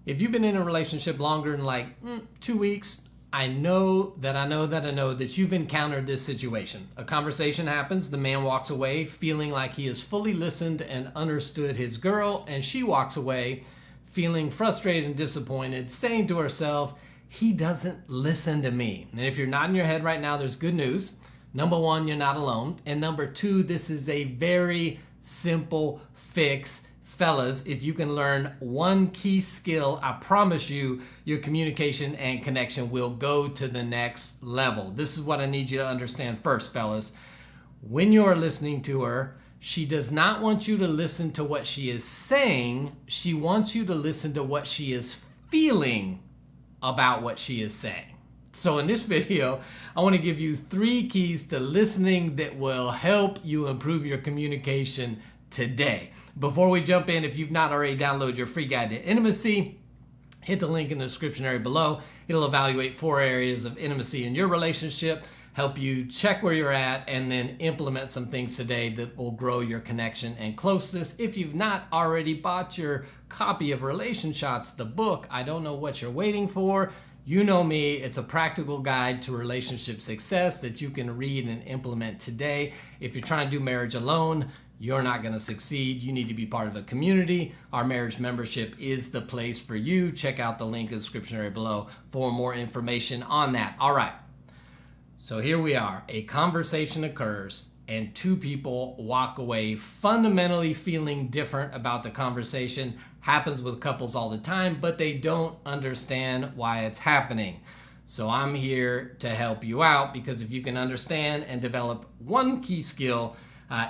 If you've been in a relationship longer than 2 weeks, I know that you've encountered this situation. A conversation happens, the man walks away feeling like he has fully listened and understood his girl, and she walks away feeling frustrated and disappointed, saying to herself, he doesn't listen to me. And if you're nodding your head right now, there's good news. Number one, you're not alone. And number two, this is a very simple fix. Fellas, if you can learn one key skill, I promise you, your communication and connection will go to the next level. This is what I need you to understand first, fellas. When you're listening to her, she does not want you to listen to what she is saying. She wants you to listen to what she is feeling about what she is saying. So in this video, I want to give you 3 keys to listening that will help you improve your communication today. Before we jump in, if you've not already downloaded your free guide to intimacy, hit the link in the description area below. It'll evaluate 4 areas of intimacy in your relationship, help you check where you're at, and then implement some things today that will grow your connection and closeness. If you've not already bought your copy of RelationShots, the book, I don't know what you're waiting for. You know me, it's a practical guide to relationship success that you can read and implement today. If you're trying to do marriage alone, you're not going to succeed. You need to be part of a community. Our marriage membership is the place for you. Check out the link in the description area below for more information on that. All right. So here we are. A conversation occurs and 2 people walk away fundamentally feeling different about the conversation. Happens with couples all the time, but they don't understand why it's happening. So I'm here to help you out, because if you can understand and develop one key skill,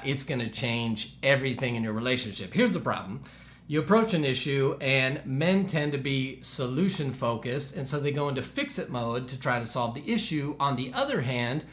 it's going to change everything in your relationship. Here's the problem. You approach an issue and men tend to be solution focused, and so they go into fix it mode to try to solve the issue. On the other hand,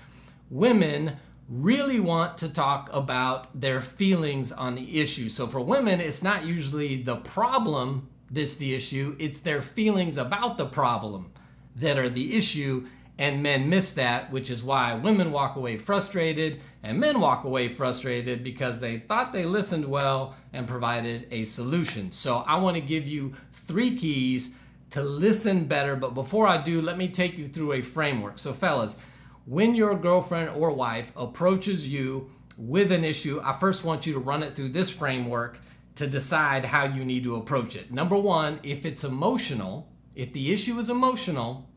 women really want to talk about their feelings on the issue. So for women, it's not usually the problem that's the issue, it's their feelings about the problem that are the issue. And men miss that, which is why women walk away frustrated and men walk away frustrated because they thought they listened well and provided a solution. So I want to give you 3 keys to listen better. But before I do, let me take you through a framework. So fellas, when your girlfriend or wife approaches you with an issue, I first want you to run it through this framework to decide how you need to approach it. Number 1, if it's emotional, if the issue is emotional,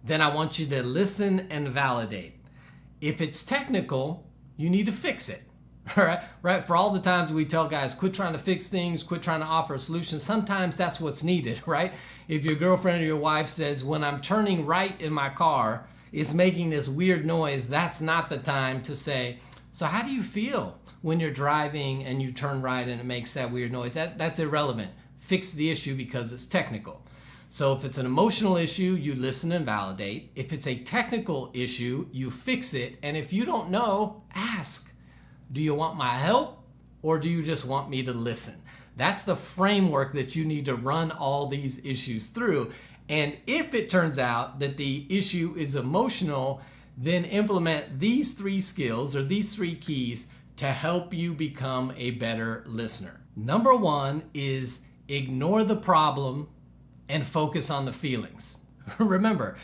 then I want you to listen and validate. If it's technical, you need to fix it. All right? Right? For all the times we tell guys, quit trying to fix things, quit trying to offer a solution, sometimes that's what's needed, right? If your girlfriend or your wife says, when I'm turning right in my car, it's making this weird noise, that's not the time to say, so how do you feel when you're driving and you turn right and it makes that weird noise? That's irrelevant. Fix the issue because it's technical. So if it's an emotional issue, you listen and validate. If it's a technical issue, you fix it. And if you don't know, ask, do you want my help or do you just want me to listen? That's the framework that you need to run all these issues through. And if it turns out that the issue is emotional, then implement these 3 skills or these 3 keys to help you become a better listener. Number 1 is ignore the problem and focus on the feelings. Remember,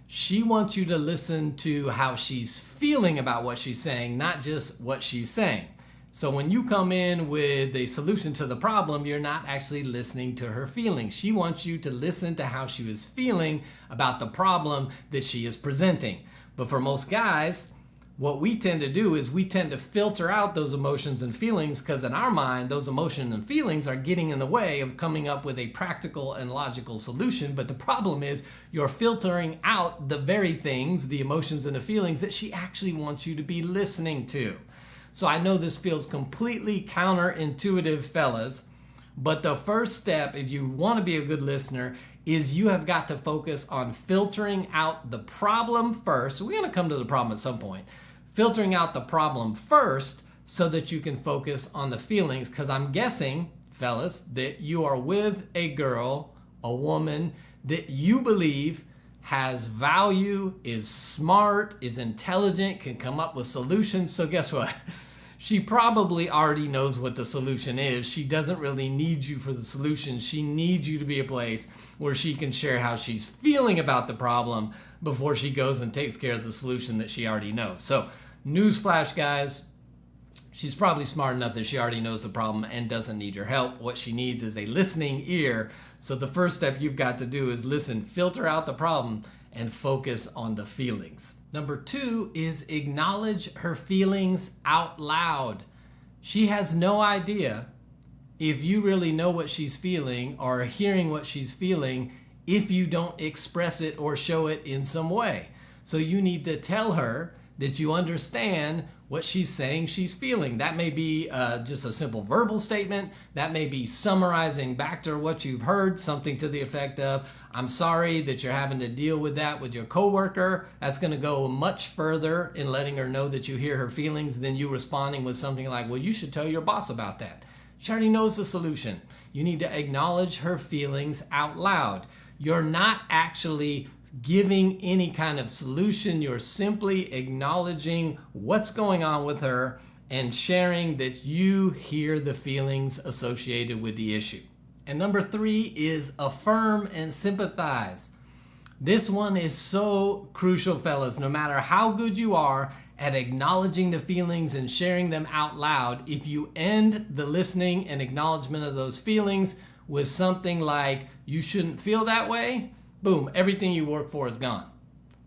she wants you to listen to how she's feeling about what she's saying, not just what she's saying. So when you come in with a solution to the problem, you're not actually listening to her feelings. She wants you to listen to how she was feeling about the problem that she is presenting. But for most guys, what we tend to do is we tend to filter out those emotions and feelings, because in our mind, those emotions and feelings are getting in the way of coming up with a practical and logical solution. But the problem is you're filtering out the very things, the emotions and the feelings that she actually wants you to be listening to. So I know this feels completely counterintuitive, fellas, but the first step, if you want to be a good listener, is you have got to focus on filtering out the problem first. We're going to come to the problem at some point. Filtering out the problem first so that you can focus on the feelings, because I'm guessing, fellas, that you are with a girl, a woman that you believe has value, is smart, is intelligent, can come up with solutions. So guess what? she probably already knows what the solution is. She doesn't really need you for the solution. She needs you to be a place where she can share how she's feeling about the problem before she goes and takes care of the solution that she already knows. So, newsflash, guys, she's probably smart enough that she already knows the problem and doesn't need your help. What she needs is a listening ear. So the first step you've got to do is listen, filter out the problem, and focus on the feelings. Number 2 is acknowledge her feelings out loud. She has no idea if you really know what she's feeling or are hearing what she's feeling if you don't express it or show it in some way. So you need to tell her that you understand what she's saying she's feeling. That may be just a simple verbal statement. That may be summarizing back to her what you've heard, something to the effect of, I'm sorry that you're having to deal with that with your coworker. That's going to go much further in letting her know that you hear her feelings than you responding with something like, well, you should tell your boss about that. She already knows the solution. You need to acknowledge her feelings out loud. You're not actually giving any kind of solution. You're simply acknowledging what's going on with her and sharing that you hear the feelings associated with the issue. And number 3 is affirm and sympathize. This one is so crucial, fellas. No matter how good you are at acknowledging the feelings and sharing them out loud, if you end the listening and acknowledgement of those feelings with something like, you shouldn't feel that way, boom, everything you work for is gone.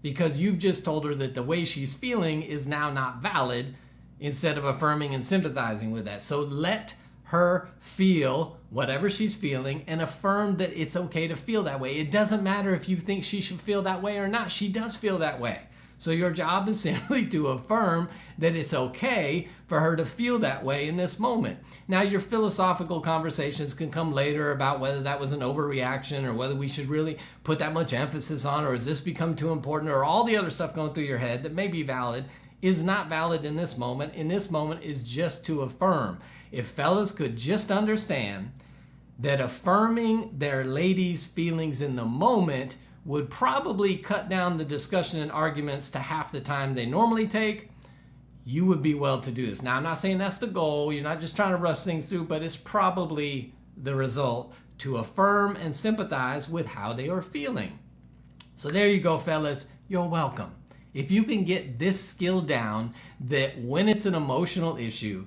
Because you've just told her that the way she's feeling is now not valid instead of affirming and sympathizing with that. So let her feel whatever she's feeling and affirm that it's okay to feel that way. It doesn't matter if you think she should feel that way or not. She does feel that way. So your job is simply to affirm that it's okay for her to feel that way in this moment. Now, your philosophical conversations can come later about whether that was an overreaction or whether we should really put that much emphasis on, or has this become too important, or all the other stuff going through your head that may be valid is not valid in this moment. In this moment is just to affirm. If fellas could just understand that affirming their ladies' feelings in the moment would probably cut down the discussion and arguments to half the time they normally take, you would be well to do this. Now, I'm not saying that's the goal. You're not just trying to rush things through, but it's probably the result to affirm and sympathize with how they are feeling. So there you go, fellas. You're welcome. If you can get this skill down, that when it's an emotional issue,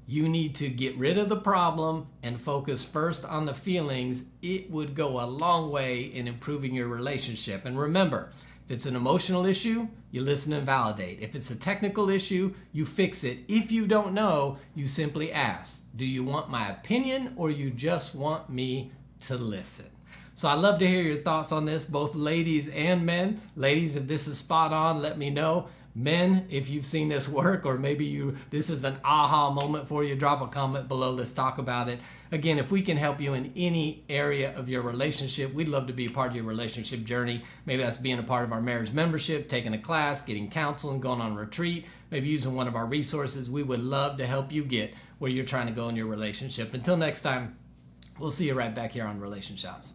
you need to get rid of the problem and focus first on the feelings, it would go a long way in improving your relationship. And remember, if it's an emotional issue, you listen and validate. If it's a technical issue, you fix it. If you don't know, you simply ask, do you want my opinion or you just want me to listen? So I'd love to hear your thoughts on this, both ladies and men. Ladies, if this is spot on, let me know. Men, if you've seen this work, or maybe this is an aha moment for you, drop a comment below. Let's talk about it. Again, if we can help you in any area of your relationship, we'd love to be a part of your relationship journey. Maybe that's being a part of our marriage membership, taking a class, getting counseling, going on a retreat, maybe using one of our resources. We would love to help you get where you're trying to go in your relationship. Until next time, we'll see you right back here on RelationShots.